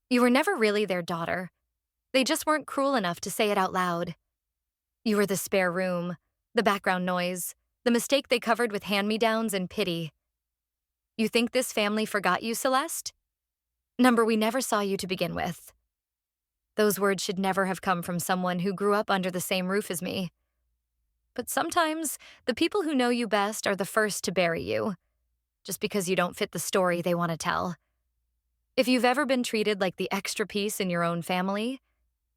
You were never really their daughter. They just weren't cruel enough to say it out loud. You were the spare room, the background noise, the mistake they covered with hand-me-downs and pity. You think this family forgot you, Celeste? Number, we never saw you to begin with. Those words should never have come from someone who grew up under the same roof as me. But sometimes, the people who know you best are the first to bury you, just because you don't fit the story they want to tell. If you've ever been treated like the extra piece in your own family,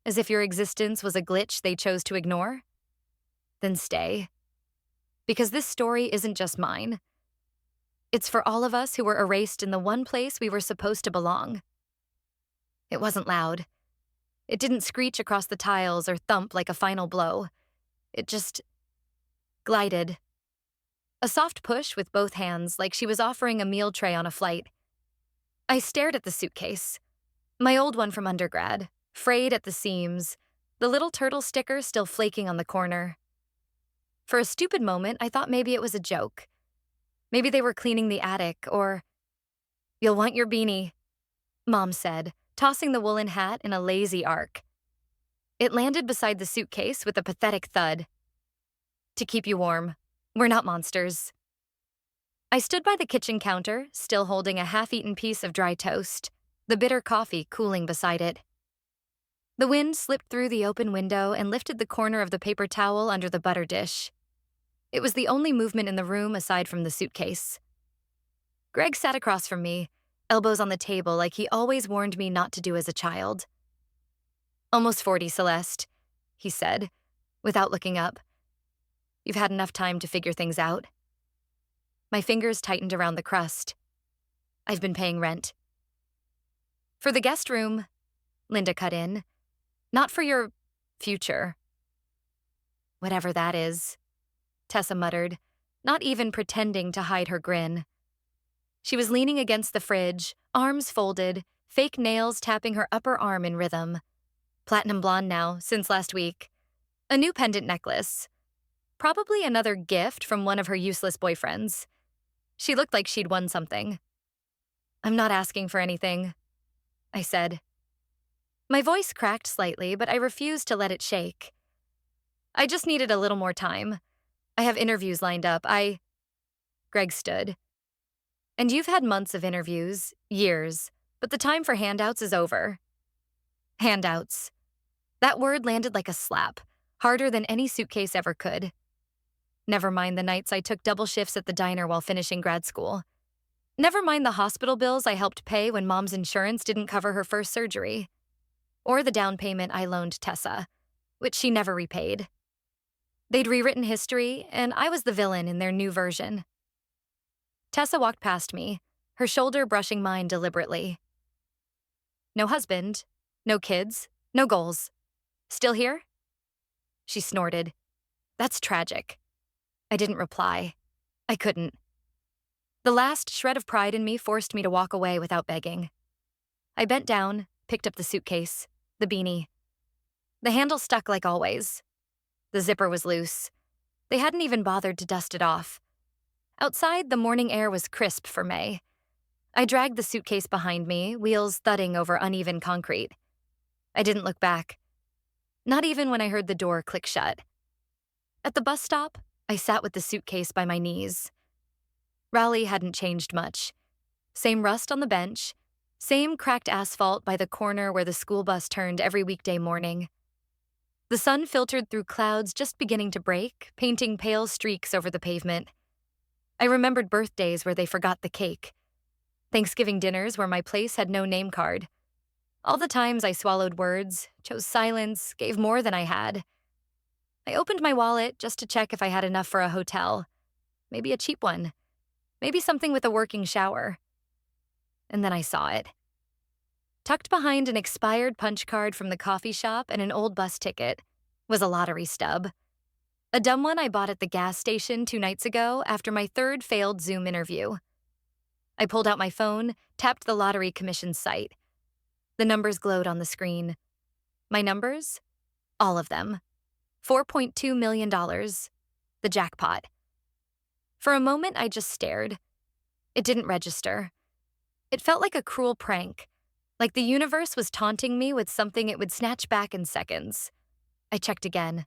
as if your existence was a glitch they chose to ignore, then stay. Because this story isn't just mine. It's for all of us who were erased in the one place we were supposed to belong. It wasn't loud. It didn't screech across the tiles or thump like a final blow. It just glided. A soft push with both hands, like she was offering a meal tray on a flight. I stared at the suitcase. My old one from undergrad, frayed at the seams, the little turtle sticker still flaking on the corner. For a stupid moment, I thought maybe it was a joke. Maybe they were cleaning the attic, or, "You'll want your beanie," Mom said, tossing the woolen hat in a lazy arc. It landed beside the suitcase with a pathetic thud. "To keep you warm. We're not monsters." I stood by the kitchen counter, still holding a half-eaten piece of dry toast, the bitter coffee cooling beside it. The wind slipped through the open window and lifted the corner of the paper towel under the butter dish. It was the only movement in the room aside from the suitcase. Greg sat across from me, elbows on the table like he always warned me not to do as a child. "Almost 40, Celeste," he said, without looking up. "You've had enough time to figure things out." My fingers tightened around the crust. "I've been paying rent." "For the guest room," Linda cut in. "Not for your future." "Whatever that is," Tessa muttered, not even pretending to hide her grin. She was leaning against the fridge, arms folded, fake nails tapping her upper arm in rhythm. Platinum blonde now, since last week. A new pendant necklace. Probably another gift from one of her useless boyfriends. She looked like she'd won something. "I'm not asking for anything," I said. My voice cracked slightly, but I refused to let it shake. "I just needed a little more time. I have interviews lined up. Greg stood. "And you've had months of interviews, years, but the time for handouts is over." Handouts. That word landed like a slap, harder than any suitcase ever could. Never mind the nights I took double shifts at the diner while finishing grad school. Never mind the hospital bills I helped pay when Mom's insurance didn't cover her first surgery. Or the down payment I loaned Tessa, which she never repaid. They'd rewritten history, and I was the villain in their new version. Tessa walked past me, her shoulder brushing mine deliberately. "No husband, no kids, no goals. Still here?" She snorted. "That's tragic." I didn't reply. I couldn't. The last shred of pride in me forced me to walk away without begging. I bent down, picked up the suitcase, the beanie. The handle stuck like always. The zipper was loose. They hadn't even bothered to dust it off. Outside, the morning air was crisp for May. I dragged the suitcase behind me, wheels thudding over uneven concrete. I didn't look back. Not even when I heard the door click shut. At the bus stop, I sat with the suitcase by my knees. Raleigh hadn't changed much. Same rust on the bench, same cracked asphalt by the corner where the school bus turned every weekday morning. The sun filtered through clouds just beginning to break, painting pale streaks over the pavement. I remembered birthdays where they forgot the cake. Thanksgiving dinners where my place had no name card. All the times I swallowed words, chose silence, gave more than I had. I opened my wallet just to check if I had enough for a hotel. Maybe a cheap one. Maybe something with a working shower. And then I saw it. Tucked behind an expired punch card from the coffee shop and an old bus ticket was a lottery stub. A dumb one I bought at the gas station 2 nights ago after my third failed Zoom interview. I pulled out my phone, tapped the lottery commission site. The numbers glowed on the screen. My numbers? All of them. $4.2 million. The jackpot. For a moment, I just stared. It didn't register. It felt like a cruel prank, Like the universe was taunting me with something it would snatch back in seconds. I checked again.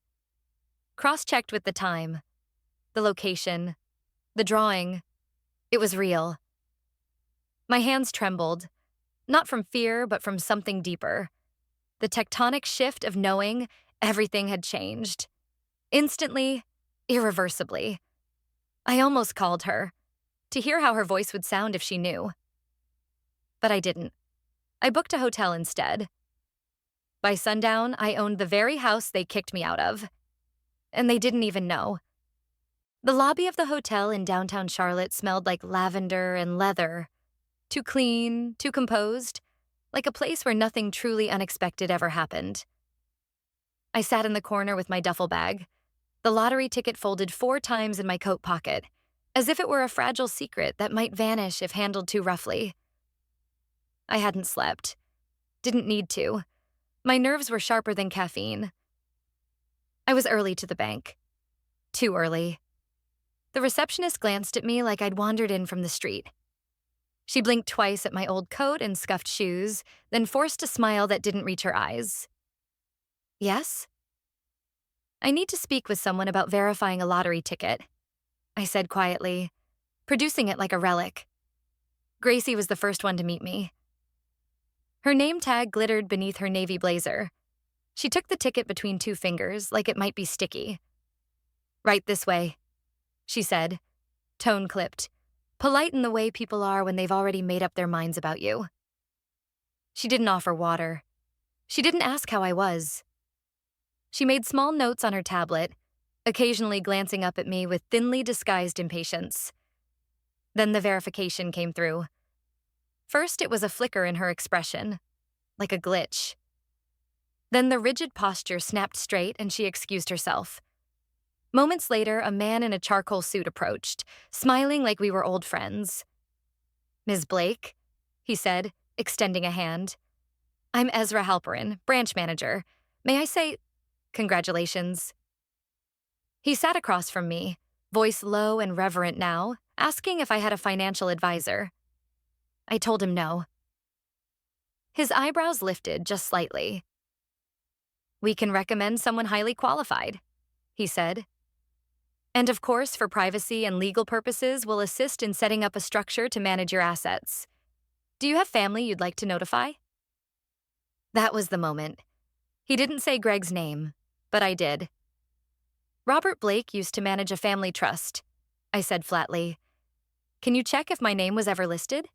Cross-checked with the time, the location, the drawing. It was real. My hands trembled, not from fear, but from something deeper. The tectonic shift of knowing everything had changed. Instantly, irreversibly. I almost called her, to hear how her voice would sound if she knew. But I didn't. I booked a hotel instead. By sundown, I owned the very house they kicked me out of. And they didn't even know. The lobby of the hotel in downtown Charlotte smelled like lavender and leather. Too clean, too composed, like a place where nothing truly unexpected ever happened. I sat in the corner with my duffel bag, the lottery ticket folded 4 times in my coat pocket, as if it were a fragile secret that might vanish if handled too roughly. I hadn't slept. Didn't need to. My nerves were sharper than caffeine. I was early to the bank. Too early. The receptionist glanced at me like I'd wandered in from the street. She blinked twice at my old coat and scuffed shoes, then forced a smile that didn't reach her eyes. Yes? I need to speak with someone about verifying a lottery ticket, I said quietly, producing it like a relic. Gracie was the first one to meet me. Her name tag glittered beneath her navy blazer. She took the ticket between 2 fingers, like it might be sticky. Right this way, she said, tone clipped, polite in the way people are when they've already made up their minds about you. She didn't offer water. She didn't ask how I was. She made small notes on her tablet, occasionally glancing up at me with thinly disguised impatience. Then the verification came through. First, it was a flicker in her expression, like a glitch. Then the rigid posture snapped straight and she excused herself. Moments later, a man in a charcoal suit approached, smiling like we were old friends. "Ms. Blake," he said, extending a hand. "I'm Ezra Halperin, branch manager. May I say, congratulations." He sat across from me, voice low and reverent now, asking if I had a financial advisor. I told him no. His eyebrows lifted just slightly. "We can recommend someone highly qualified," he said. "And of course, for privacy and legal purposes, we'll assist in setting up a structure to manage your assets. Do you have family you'd like to notify?" That was the moment. He didn't say Greg's name, but I did. "Robert Blake used to manage a family trust," I said flatly. "Can you check if my name was ever listed?"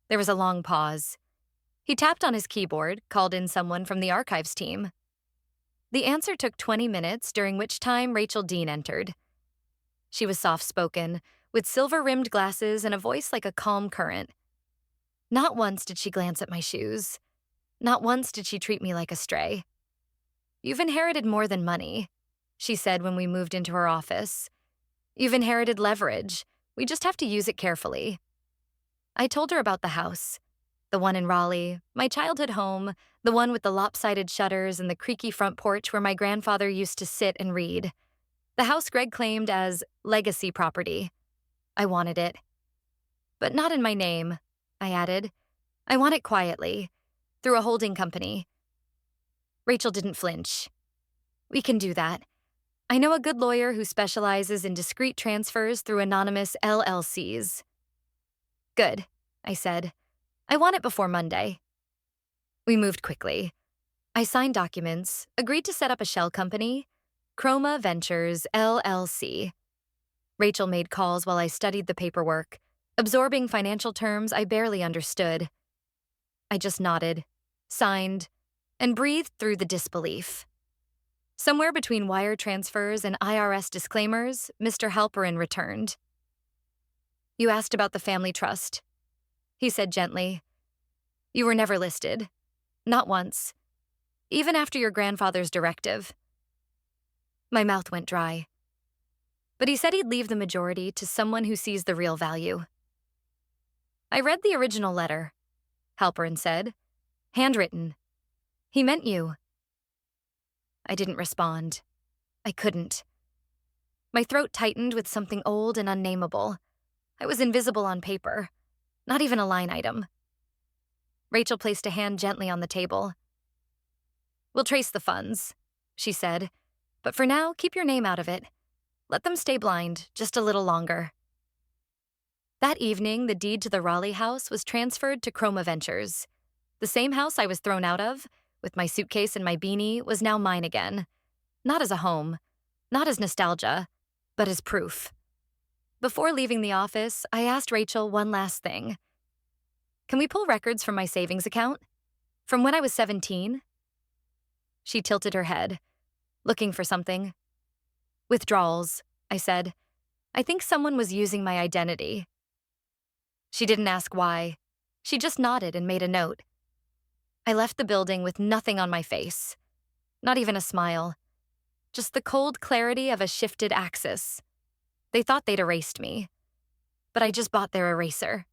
There was a long pause. He tapped on his keyboard, called in someone from the archives team. The answer took 20 minutes, during which time Rachel Dean entered. She was soft-spoken, with silver-rimmed glasses and a voice like a calm current. Not once did she glance at my shoes. Not once did she treat me like a stray. "You've inherited more than money," she said when we moved into her office. "You've inherited leverage. We just have to use it carefully." I told her about the house. The one in Raleigh, my childhood home, the one with the lopsided shutters and the creaky front porch where my grandfather used to sit and read. The house Greg claimed as legacy property. I wanted it. "But not in my name," I added. "I want it quietly, through a holding company." Rachel didn't flinch. "We can do that. I know a good lawyer who specializes in discreet transfers through anonymous LLCs." "Good," I said. "I want it before Monday." We moved quickly. I signed documents, agreed to set up a shell company, Chroma Ventures, LLC. Rachel made calls while I studied the paperwork, absorbing financial terms I barely understood. I just nodded, signed, and breathed through the disbelief. Somewhere between wire transfers and IRS disclaimers, Mr. Halperin returned. "You asked about the family trust," he said gently. "You were never listed. Not once. Even after your grandfather's directive." My mouth went dry. But he said he'd leave the majority to someone who sees the real value. "I read the original letter," Halperin said. "Handwritten. He meant you." I didn't respond. I couldn't. My throat tightened with something old and unnameable. I was invisible on paper. Not even a line item. Rachel placed a hand gently on the table. "We'll trace the funds," she said, "but for now, keep your name out of it. Let them stay blind just a little longer." That evening, the deed to the Raleigh house was transferred to Chroma Ventures. The same house I was thrown out of, with my suitcase and my beanie, was now mine again. Not as a home, not as nostalgia, but as proof. Before leaving the office, I asked Rachel one last thing. "Can we pull records from my savings account? From when I was 17? She tilted her head, looking for something. "Withdrawals," I said. "I think someone was using my identity." She didn't ask why. She just nodded and made a note. I left the building with nothing on my face. Not even a smile. Just the cold clarity of a shifted axis. They thought they'd erased me, but I just bought their eraser.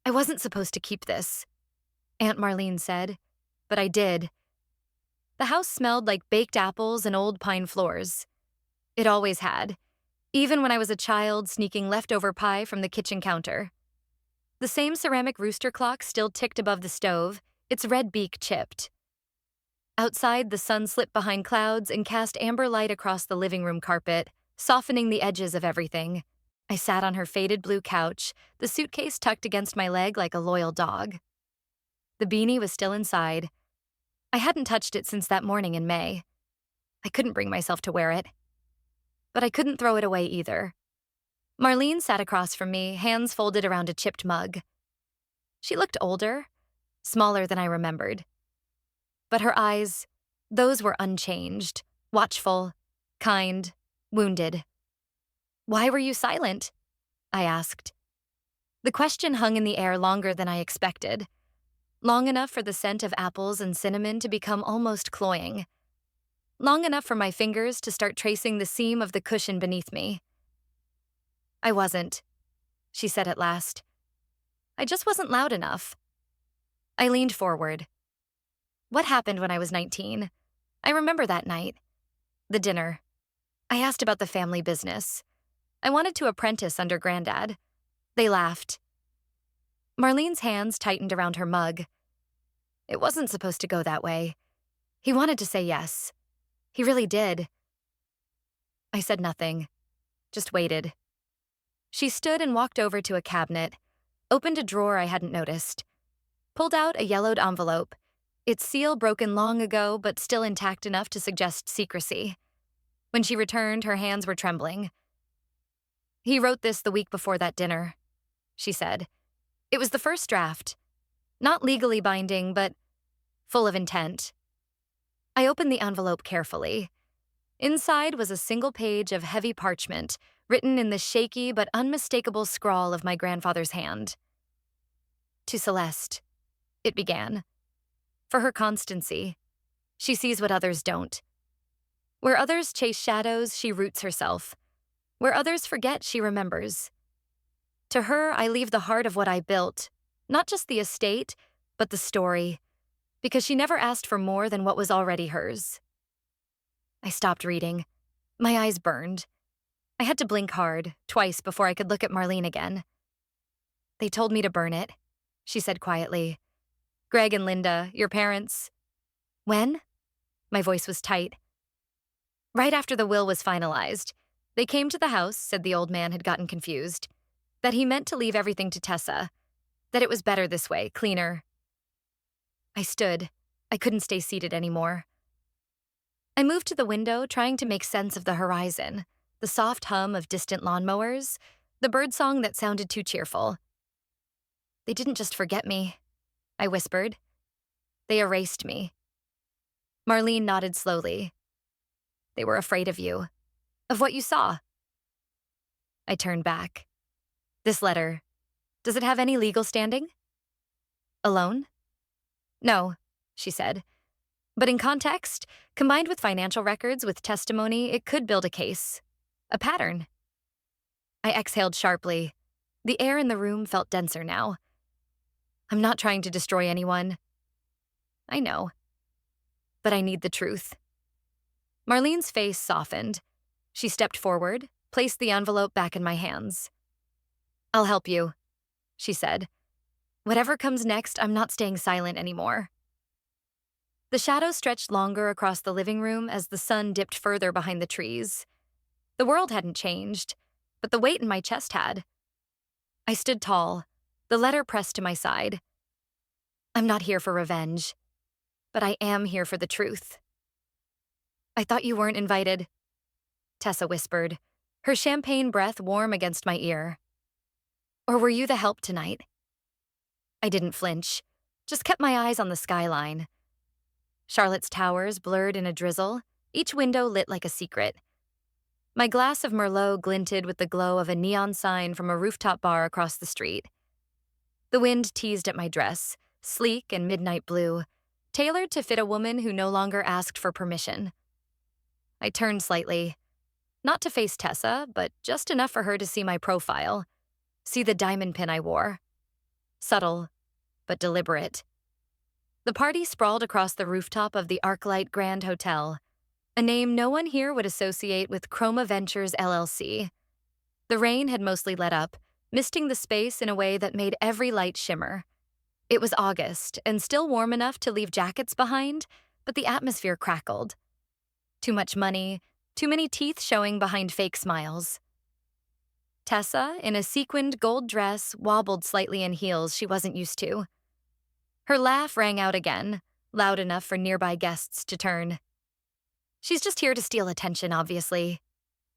"I wasn't supposed to keep this," Aunt Marlene said, "but I did." The house smelled like baked apples and old pine floors. It always had, even when I was a child sneaking leftover pie from the kitchen counter. The same ceramic rooster clock still ticked above the stove, its red beak chipped. Outside, the sun slipped behind clouds and cast amber light across the living room carpet, softening the edges of everything. I sat on her faded blue couch, the suitcase tucked against my leg like a loyal dog. The beanie was still inside. I hadn't touched it since that morning in May. I couldn't bring myself to wear it. But I couldn't throw it away either. Marlene sat across from me, hands folded around a chipped mug. She looked older, smaller than I remembered. But her eyes, those were unchanged, watchful, kind, wounded. "Why were you silent?" I asked. The question hung in the air longer than I expected. Long enough for the scent of apples and cinnamon to become almost cloying. Long enough for my fingers to start tracing the seam of the cushion beneath me. "I wasn't," she said at last. "I just wasn't loud enough." I leaned forward. "What happened when I was 19? I remember that night. The dinner. I asked about the family business. I wanted to apprentice under Granddad. They laughed." Marlene's hands tightened around her mug. "It wasn't supposed to go that way. He wanted to say yes. He really did." I said nothing, just waited. She stood and walked over to a cabinet, opened a drawer I hadn't noticed, pulled out a yellowed envelope, its seal broken long ago but still intact enough to suggest secrecy. When she returned, her hands were trembling. "He wrote this the week before that dinner," she said. "It was the first draft. Not legally binding, but full of intent." I opened the envelope carefully. Inside was a single page of heavy parchment, written in the shaky but unmistakable scrawl of my grandfather's hand. "To Celeste," it began. "For her constancy. She sees what others don't. Where others chase shadows, she roots herself. Where others forget, she remembers. To her, I leave the heart of what I built, not just the estate, but the story, because she never asked for more than what was already hers." I stopped reading. My eyes burned. I had to blink hard, twice before I could look at Marlene again. "They told me to burn it," she said quietly. "Greg and Linda, your parents." "When?" My voice was tight. "Right after the will was finalized. They came to the house," said the old man had gotten confused. "That he meant to leave everything to Tessa. That it was better this way, cleaner." I stood. I couldn't stay seated anymore. I moved to the window, trying to make sense of the horizon, the soft hum of distant lawnmowers, the birdsong that sounded too cheerful. "They didn't just forget me," I whispered. "They erased me." Marlene nodded slowly. "They were afraid of you, of what you saw." I turned back. "This letter, does it have any legal standing?" "Alone?" "No," she said. "But in context, combined with financial records, with testimony, it could build a case. A pattern." I exhaled sharply. The air in the room felt denser now. "I'm not trying to destroy anyone." "I know. But I need the truth." Marlene's face softened. She stepped forward, placed the envelope back in my hands. "I'll help you," she said. Whatever comes next, I'm not staying silent anymore. The shadows stretched longer across the living room as the sun dipped further behind the trees. The world hadn't changed, but the weight in my chest had. I stood tall, the letter pressed to my side. I'm not here for revenge, but I am here for the truth. I thought you weren't invited, Tessa whispered, her champagne breath warm against my ear. Or were you the help tonight? I didn't flinch, just kept my eyes on the skyline. Charlotte's towers blurred in a drizzle, each window lit like a secret. My glass of Merlot glinted with the glow of a neon sign from a rooftop bar across the street. The wind teased at my dress, sleek and midnight blue, tailored to fit a woman who no longer asked for permission. I turned slightly, not to face Tessa, but just enough for her to see my profile, see the diamond pin I wore. Subtle, but deliberate. The party sprawled across the rooftop of the Arclight Grand Hotel, a name no one here would associate with Chroma Ventures LLC. The rain had mostly let up, misting the space in a way that made every light shimmer. It was August, and still warm enough to leave jackets behind, but the atmosphere crackled. Too much money, too many teeth showing behind fake smiles. Tessa, in a sequined gold dress, wobbled slightly in heels she wasn't used to. Her laugh rang out again, loud enough for nearby guests to turn. She's just here to steal attention, obviously,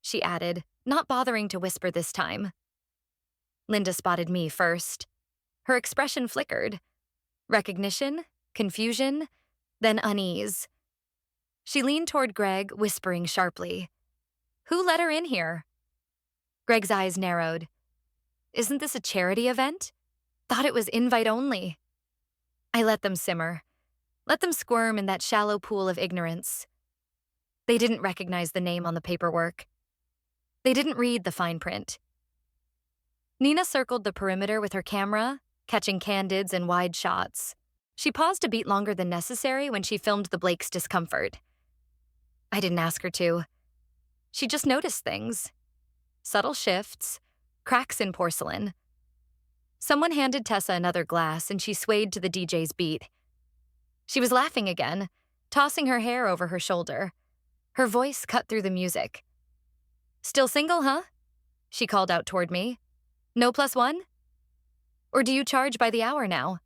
she added, not bothering to whisper this time. Linda spotted me first. Her expression flickered. Recognition, confusion, then unease. She leaned toward Greg, whispering sharply, "Who let her in here?" Greg's eyes narrowed. "Isn't this a charity event? Thought it was invite only." I let them simmer. Let them squirm in that shallow pool of ignorance. They didn't recognize the name on the paperwork. They didn't read the fine print. Nina circled the perimeter with her camera, catching candids and wide shots. She paused a beat longer than necessary when she filmed the Blake's discomfort. I didn't ask her to. She just noticed things. Subtle shifts, cracks in porcelain. Someone handed Tessa another glass and she swayed to the DJ's beat. She was laughing again, tossing her hair over her shoulder. Her voice cut through the music. "Still single, huh?" she called out toward me. "No plus one? Or do you charge by the hour now?"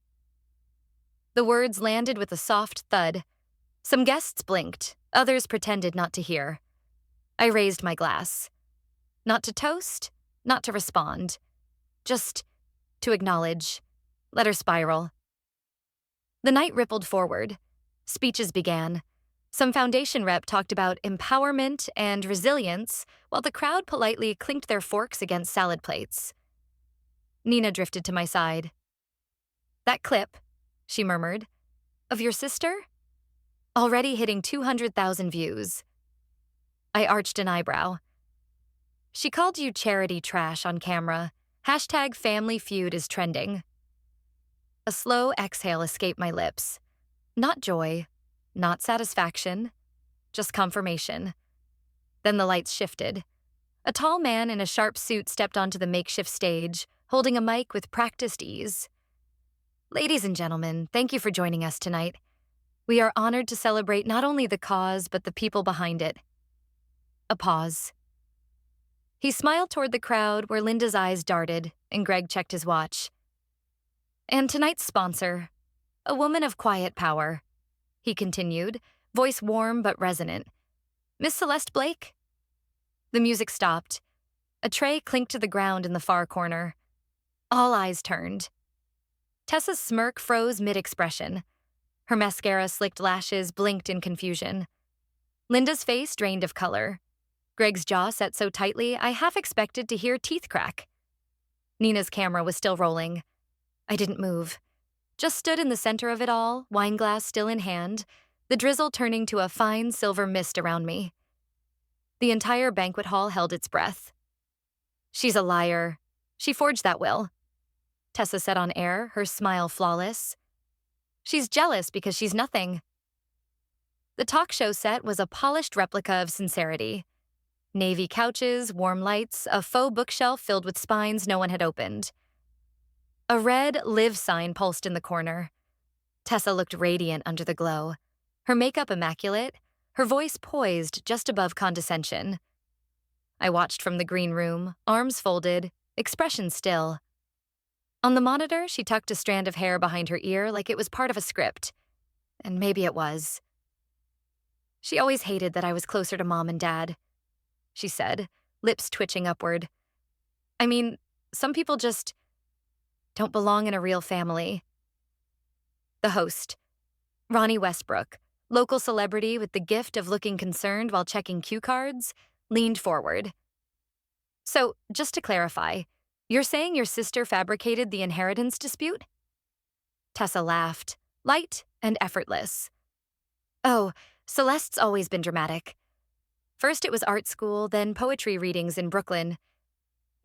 The words landed with a soft thud. Some guests blinked, others pretended not to hear. I raised my glass. Not to toast, not to respond. Just to acknowledge. Let her spiral. The night rippled forward. Speeches began. Some foundation rep talked about empowerment and resilience, while the crowd politely clinked their forks against salad plates. Nina drifted to my side. "That clip," she murmured, "of your sister? Already hitting 200,000 views." I arched an eyebrow. "She called you charity trash on camera. Hashtag family feud is trending." A slow exhale escaped my lips. Not joy, not satisfaction, just confirmation. Then the lights shifted. A tall man in a sharp suit stepped onto the makeshift stage, holding a mic with practiced ease. "Ladies and gentlemen, thank you for joining us tonight. We are honored to celebrate not only the cause, but the people behind it." A pause. He smiled toward the crowd where Linda's eyes darted, and Greg checked his watch. "And tonight's sponsor, a woman of quiet power," he continued, voice warm but resonant. "Miss Celeste Blake?" The music stopped. A tray clinked to the ground in the far corner. All eyes turned. Tessa's smirk froze mid-expression. Her mascara-slicked lashes blinked in confusion. Linda's face drained of color. Greg's jaw set so tightly I half expected to hear teeth crack. Nina's camera was still rolling. I didn't move. Just stood in the center of it all, wineglass still in hand, the drizzle turning to a fine silver mist around me. The entire banquet hall held its breath. "She's a liar. She forged that will," Tessa said on air, her smile flawless. "She's jealous because she's nothing." The talk show set was a polished replica of sincerity. Navy couches, warm lights, a faux bookshelf filled with spines no one had opened. A red "Live" sign pulsed in the corner. Tessa looked radiant under the glow, her makeup immaculate, her voice poised just above condescension. I watched from the green room, arms folded, expression still. On the monitor, she tucked a strand of hair behind her ear like it was part of a script. And maybe it was. She always hated that I was closer to Mom and Dad, she said, lips twitching upward. I mean, some people just don't belong in a real family. The host, Ronnie Westbrook, local celebrity with the gift of looking concerned while checking cue cards, leaned forward. So, just to clarify, you're saying your sister fabricated the inheritance dispute? Tessa laughed, light and effortless. Oh, Celeste's always been dramatic. First it was art school, then poetry readings in Brooklyn.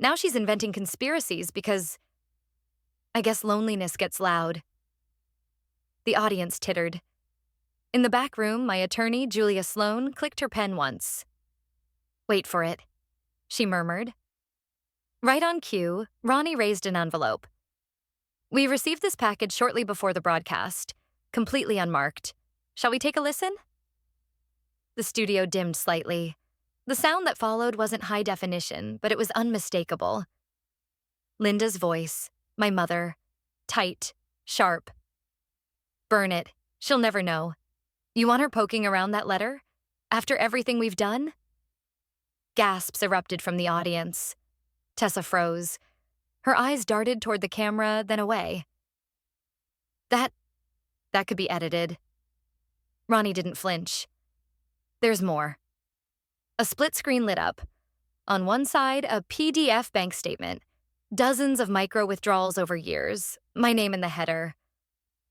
Now she's inventing conspiracies because I guess loneliness gets loud. The audience tittered. In the back room, my attorney, Julia Sloan, clicked her pen once. Wait for it, she murmured. Right on cue, Ronnie raised an envelope. We received this package shortly before the broadcast, completely unmarked. Shall we take a listen? The studio dimmed slightly. The sound that followed wasn't high definition, but it was unmistakable. Linda's voice, my mother, tight, sharp. Burn it. She'll never know. You want her poking around that letter? After everything we've done? Gasps erupted from the audience. Tessa froze. Her eyes darted toward the camera, then away. That could be edited. Ronnie didn't flinch. There's more. A split screen lit up. On one side, a PDF bank statement. Dozens of micro withdrawals over years. My name in the header.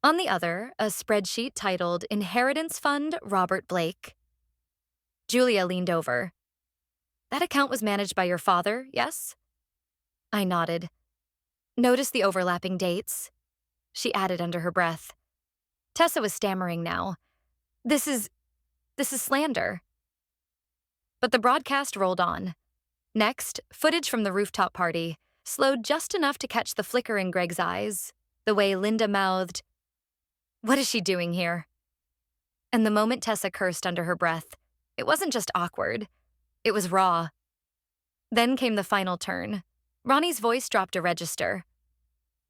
On the other, a spreadsheet titled Inheritance Fund Robert Blake. Julia leaned over. That account was managed by your father, yes? I nodded. Notice the overlapping dates, she added under her breath. Tessa was stammering now. This is slander. But the broadcast rolled on. Next, footage from the rooftop party, slowed just enough to catch the flicker in Greg's eyes, the way Linda mouthed, "What is she doing here?" And the moment Tessa cursed under her breath, it wasn't just awkward, it was raw. Then came the final turn. Ronnie's voice dropped a register.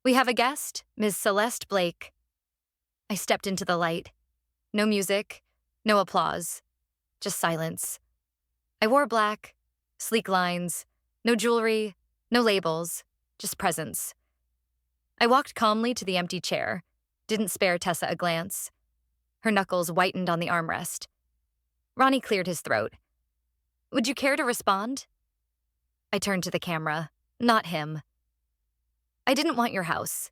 We have a guest, Ms. Celeste Blake. I stepped into the light. No music, no applause, just silence. I wore black, sleek lines, no jewelry, no labels, just presence. I walked calmly to the empty chair, didn't spare Tessa a glance. Her knuckles whitened on the armrest. Ronnie cleared his throat. Would you care to respond? I turned to the camera, not him. I didn't want your house,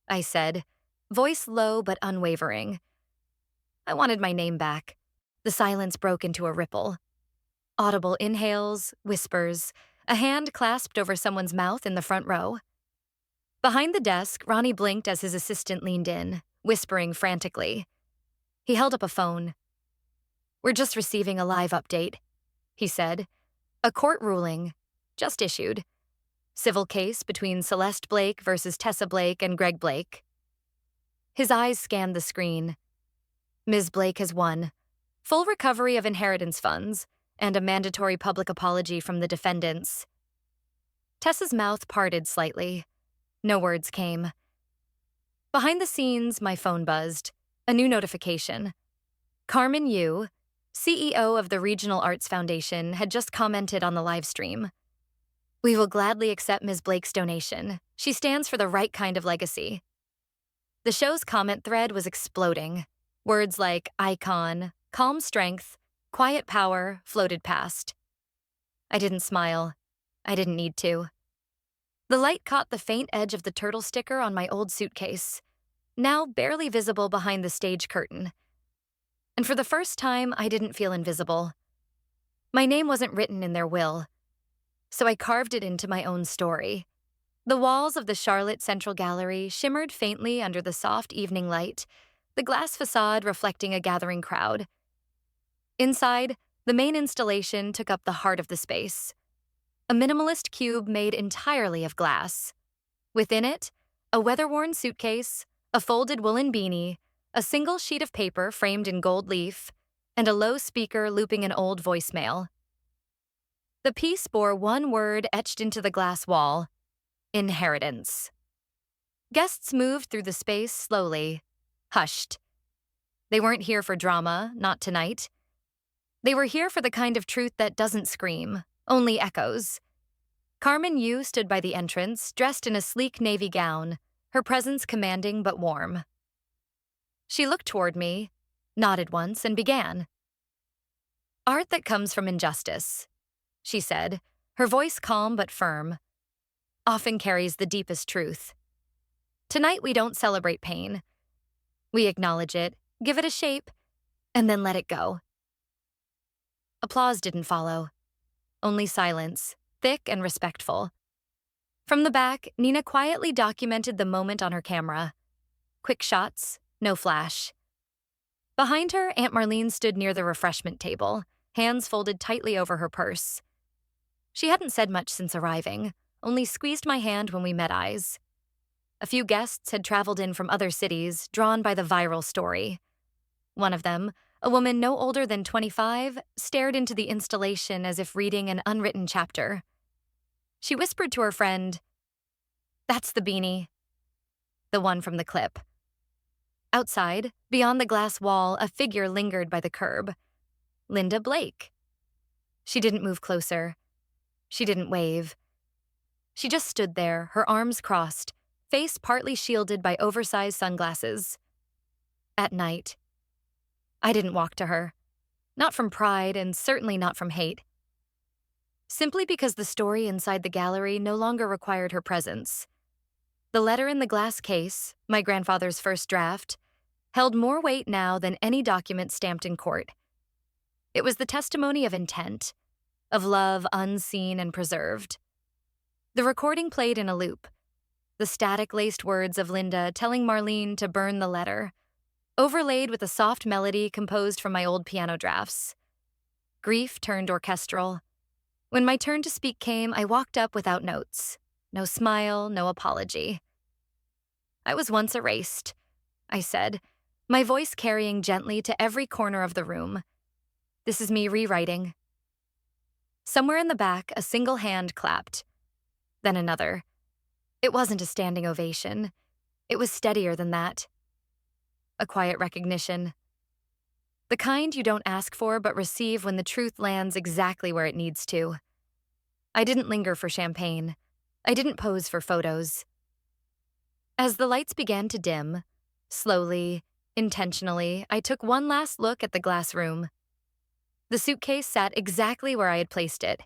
I said, voice low but unwavering. I wanted my name back. The silence broke into a ripple. Audible inhales, whispers, a hand clasped over someone's mouth in the front row. Behind the desk, Ronnie blinked as his assistant leaned in, whispering frantically. He held up a phone. We're just receiving a live update, he said. A court ruling, just issued. Civil case between Celeste Blake versus Tessa Blake and Greg Blake. His eyes scanned the screen. Ms. Blake has won. Full recovery of inheritance funds, and a mandatory public apology from the defendants. Tessa's mouth parted slightly. No words came. Behind the scenes, my phone buzzed. A new notification. Carmen Yu, CEO of the Regional Arts Foundation, had just commented on the live stream. We will gladly accept Ms. Blake's donation. She stands for the right kind of legacy. The show's comment thread was exploding. Words like icon, calm strength, quiet power floated past. I didn't smile. I didn't need to. The light caught the faint edge of the turtle sticker on my old suitcase, now barely visible behind the stage curtain. And for the first time, I didn't feel invisible. My name wasn't written in their will, so I carved it into my own story. The walls of the Charlotte Central Gallery shimmered faintly under the soft evening light, the glass facade reflecting a gathering crowd. Inside, the main installation took up the heart of the space. A minimalist cube made entirely of glass. Within it, A weather-worn suitcase, a folded woolen beanie, a single sheet of paper framed in gold leaf, and a low speaker looping an old voicemail. The piece bore one word etched into the glass wall: inheritance. Guests moved through the space slowly, hushed. They weren't here for drama, not tonight. They were here for the kind of truth that doesn't scream, only echoes. Carmen Yu stood by the entrance, dressed in a sleek navy gown, her presence commanding but warm. She looked toward me, nodded once, and began. "Art that comes from injustice," she said, her voice calm but firm, "often carries the deepest truth. Tonight we don't celebrate pain. We acknowledge it, give it a shape, and then let it go." Applause didn't follow, only silence, thick and respectful. From the back, Nina quietly documented the moment on her camera. Quick shots, no flash. Behind her, Aunt Marlene stood near the refreshment table, hands folded tightly over her purse. She hadn't said much since arriving, only squeezed my hand when we met eyes. A few guests had traveled in from other cities, drawn by the viral story. One of them, a woman no older than 25, stared into the installation as if reading an unwritten chapter. She whispered to her friend, "That's the beanie." The one from the clip. Outside, beyond the glass wall, a figure lingered by the curb. Linda Blake. She didn't move closer. She didn't wave. She just stood there, her arms crossed, face partly shielded by oversized sunglasses. At night. I didn't walk to her. Not from pride, and certainly not from hate. Simply because the story inside the gallery no longer required her presence. The letter in the glass case, my grandfather's first draft, held more weight now than any document stamped in court. It was the testimony of intent, of love unseen and preserved. The recording played in a loop, the static-laced words of Linda telling Marlene to burn the letter, overlaid with a soft melody composed from my old piano drafts. Grief turned orchestral. When my turn to speak came, I walked up without notes. No smile, no apology. "I was once erased," I said, my voice carrying gently to every corner of the room. "This is me rewriting." Somewhere in the back, a single hand clapped. Then another. It wasn't a standing ovation. It was steadier than that. A quiet recognition. The kind you don't ask for but receive when the truth lands exactly where it needs to. I didn't linger for champagne. I didn't pose for photos. As the lights began to dim, slowly, intentionally, I took one last look at the glass room. The suitcase sat exactly where I had placed it.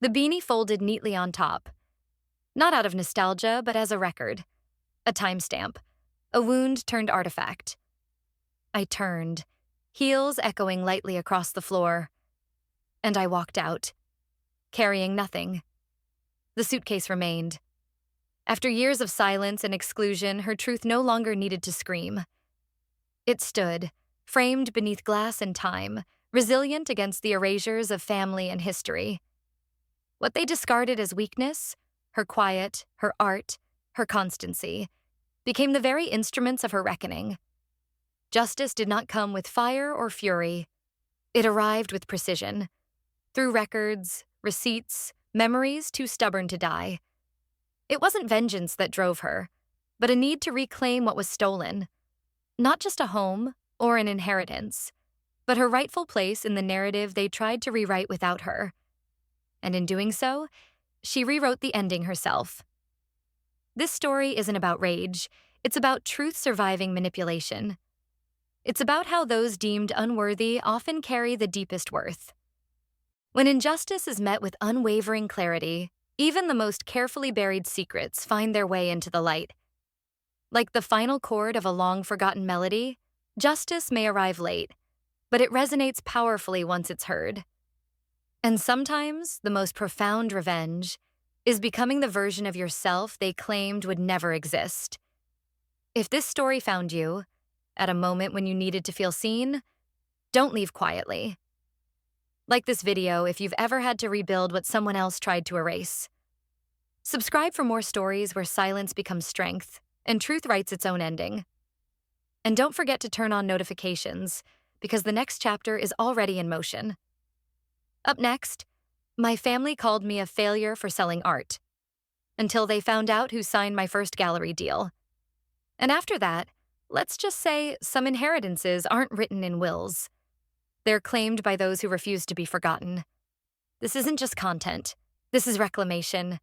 The beanie folded neatly on top. Not out of nostalgia, but as a record. A timestamp. A wound-turned artifact. I turned, heels echoing lightly across the floor. And I walked out, carrying nothing. The suitcase remained. After years of silence and exclusion, her truth no longer needed to scream. It stood, framed beneath glass and time, resilient against the erasures of family and history. What they discarded as weakness, her quiet, her art, her constancy, became the very instruments of her reckoning. Justice did not come with fire or fury. It arrived with precision, through records, receipts, memories too stubborn to die. It wasn't vengeance that drove her, but a need to reclaim what was stolen. Not just a home or an inheritance, but her rightful place in the narrative they tried to rewrite without her. And in doing so, she rewrote the ending herself. This story isn't about rage. It's about truth surviving manipulation. It's about how those deemed unworthy often carry the deepest worth. When injustice is met with unwavering clarity, even the most carefully buried secrets find their way into the light. Like the final chord of a long-forgotten melody, justice may arrive late, but it resonates powerfully once it's heard. And sometimes, the most profound revenge is becoming the version of yourself they claimed would never exist. If this story found you, at a moment when you needed to feel seen, don't leave quietly. Like this video if you've ever had to rebuild what someone else tried to erase. Subscribe for more stories where silence becomes strength and truth writes its own ending. And don't forget to turn on notifications, because the next chapter is already in motion. Up next, my family called me a failure for selling art, until they found out who signed my first gallery deal. And after that, let's just say some inheritances aren't written in wills. They're claimed by those who refuse to be forgotten. This isn't just content. This is reclamation.